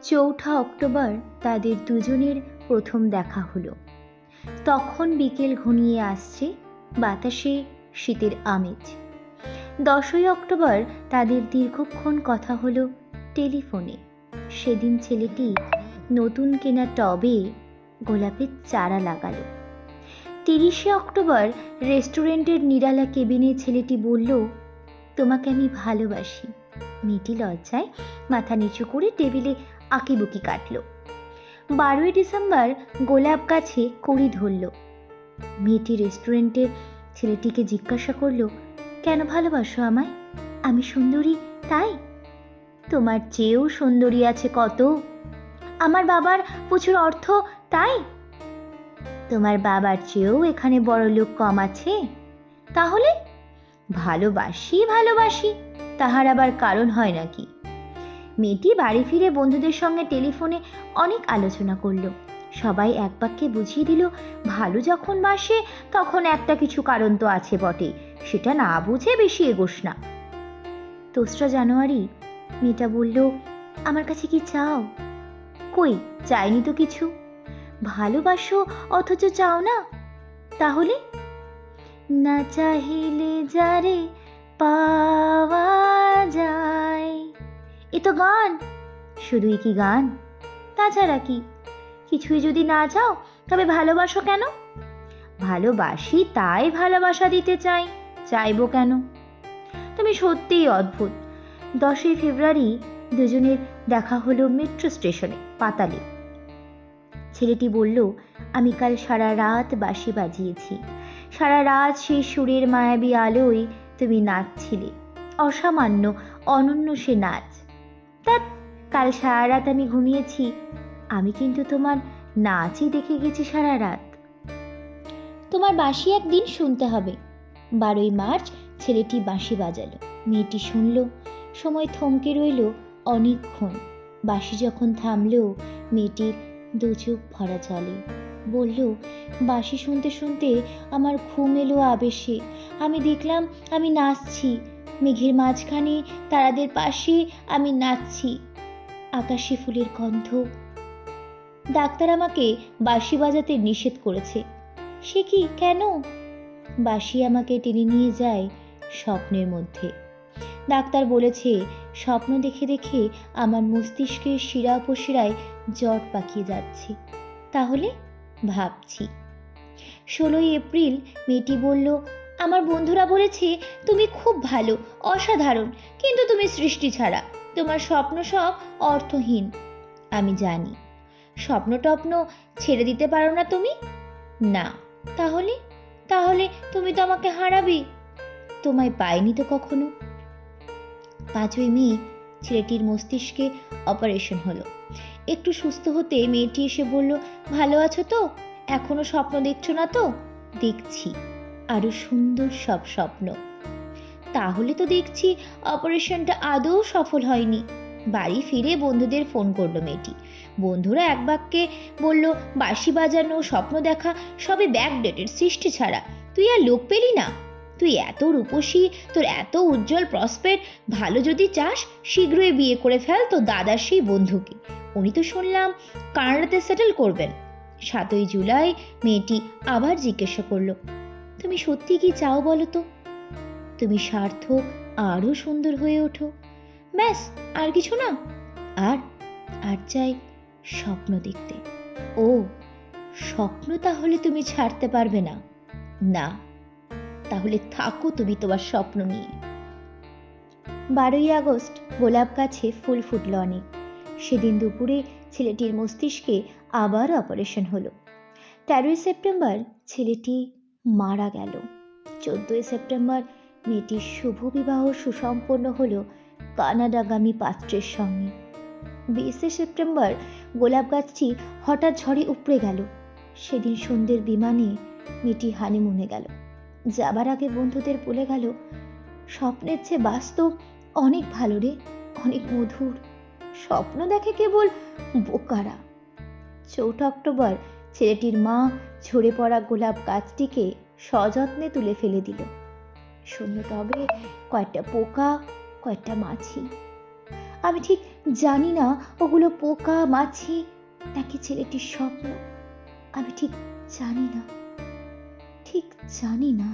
চৌঠা অক্টোবর তাদের দুজনের প্রথম দেখা হলো। তখন বিকেল ঘনিয়ে আসছে, বাতাসে শীতের আমেজ। 10ই অক্টোবর তাদের দীর্ঘক্ষণ কথা হলো টেলিফোনে। সেদিন ছেলেটি নতুন কেনা টবে গোলাপের চারা লাগালো। 30শে অক্টোবর রেস্টুরেন্টের নিরালা কেবিনে ছেলেটি বলল, তোমাকে আমি ভালোবাসি। মেয়েটি লজ্জায় মাথা নিচু করে টেবিলে আঁকিবুকি কাটল। 12ই ডিসেম্বর গোলাপ গাছে কড়ি ধরল। মেয়েটি রেস্টুরেন্টে ছেলেটিকে জিজ্ঞাসা করল, কেন ভালোবাসো আমায়? আমি সুন্দরী তাই? তোমার চেয়েও সুন্দরী আছে কত। আমার বাবার প্রচুর অর্থ তাই? তোমার বাবার চেয়েও এখানে বড় লোক কম আছে। তাহলে ভালোবাসি ভালোবাসি, তাহার আবার কারণ হয় নাকি? মেয়েটি বাড়ি ফিরে বন্ধুদের সঙ্গে টেলিফোনে অনেক আলোচনা করল। সবাই এক বাক্যে বুঝিয়ে দিল, ভালো যখন বাসে তখন একটা কিছু কারণ তো আছে বটে, সেটা না বুঝে বেশি এগোস না। 2রা জানুয়ারি মেয়েটা বলল, আমার কাছে কি চাও? কই, চাইনি তো কিছু। ভালোবাসো অথচ চাও না? তাহলে না চাহিলে যারে পাওয়া যায়। এ তো গান। শুধুই কি গান? তাছাড়া কি? কিছুই যদি না চাও তবে ভালোবাসো কেন? ভালোবাসি তাই ভালোবাসা দিতে চাই, চাইবো কেন? তুমি সত্যিই অদ্ভুত। 10ই ফেব্রুয়ারি দুজনের দেখা হলো মেট্রো স্টেশনে, পাতালে। ছেলেটি বলল, আমি কাল সারা রাত বাঁশি বাজিয়েছি। সারা রাত সেই সুরের মায়াবী আলোয় তুমি নাচছিলে। অসামান্য অনন্য সে নাচ। তা কাল সারা রাত আমি ঘুমিয়েছি, আমি কিন্তু তোমার নাচই দেখে গেছি সারা রাত। তোমার বাঁশি একদিন শুনতে হবে। 12ই মার্চ ছেলেটি বাঁশি বাজালো। মেয়েটি শুনল। সময় থমকে রইল অনেকক্ষণ। বাঁশি যখন থামলো, মেয়েটির দু চোখ ভরা জলে। বলল, বাঁশি শুনতে শুনতে আমার ঘুম এলো আবেশে। আমি দেখলাম আমি নাচছি, মেঘের মাঝখানে তারাদের পাশে আমি নাচছি। আকাশে ফুলের গন্ধ। ডাক্তার আমাকে বাঁশি বাজাতে নিষেধ করেছে। সে কি, কেন? বাঁশি আমাকে টেনে নিয়ে যায় স্বপ্নের মধ্যে। ডাক্তার বলেছে, স্বপ্ন দেখে দেখে আমার মস্তিষ্কের শিরা উপশিরায় জট পাকিয়ে যাচ্ছে। তাহলে ভাবছি। 16ই এপ্রিল মেয়েটি বলল, আমার বন্ধুরা বলেছে তুমি খুব ভালো, অসাধারণ, কিন্তু তুমি সৃষ্টি ছাড়া। তোমার স্বপ্ন সব অর্থহীন। আমি জানি। স্বপ্ন টপ্ন ছেড়ে দিতে পারো না তুমি? না। তাহলে তাহলে তুমি তো আমাকে হারাবে। তোমায় পাইনি তো কখনো। 5ই মে ছেলেটির মস্তিষ্কে অপারেশন হলো। একটু সুস্থ হতে মেয়েটি এসে বলল, ভালো আছো তো? এখনো স্বপ্ন দেখছো না তো? দেখছি, আরো সুন্দর সব স্বপ্ন। তাহলে তো দেখছি অপারেশনটা আদৌ সফল হয়নি। বাড়ি ফিরে বন্ধুদের ফোন করলো মেয়েটি। বন্ধুরা এক বাক্যে বলল, বাঁশি বাজানো, স্বপ্ন দেখা সবে ব্যাকডেটেড, সৃষ্টি ছাড়া। তুই আর লোক পেলি না? তুই এত রূপসী, তোর এত উজ্জ্বল প্রসপেক্ট, ভালো যদি চাস শীঘ্রই বিয়ে করে ফেল তো দাদার সেই বন্ধুকে। উনি তো শুনলাম কানাডাতে সেটেল করবেন। 7ই জুলাই মেয়েটি আবার জিজ্ঞাসা করলো, তুমি সত্যি কি চাও বলো তো? তুমি সার্থক আরো সুন্দর হয়ে ওঠো, ব্যাস, আর কিছু না। আর আর চাই স্বপ্ন দেখতে। ও, স্বপ্ন তাহলে তুমি ছাড়তে পারবে না? না। তাহলে থাকো তুমি তোমার স্বপ্ন নিয়ে। 12ই আগস্ট গোলাপ গাছে ফুল ফুটল অনেক। সেদিন দুপুরে ছেলেটির মস্তিষ্কে আবার অপারেশন হলো। 13ই সেপ্টেম্বর ছেলেটি মারা গেল। 14ই সেপ্টেম্বর মেয়েটির শুভ বিবাহ সুসম্পন্ন হলো কানাডাগামী পাত্রের সঙ্গে। 20শে সেপ্টেম্বর গোলাপ গাছটি হঠাৎ ঝড়ে উপড়ে গেল। সেদিন সন্ধ্যের বিমানে মেয়েটি হানিমুনে গেল। যাবার আগে বন্ধুদের বলে গেল, স্বপ্নের চেয়ে বাস্তব অনেক ভালো রে, অনেক মধুর। স্বপ্ন দেখে কেবল বোকারা। 4 অক্টোবর ছেলেটির মা ঝরে পড়া গোলাপ গাছটিকে সযত্নে তুলে ফেলে দিল। শূন্য টবে কয়েকটা পোকা, কয়েকটা মাছি। আমি ঠিক জানি না ওগুলো পোকা, মাছি নাকি ছেলেটির স্বপ্ন। আমি ঠিক জানি না, ঠিক জানি না।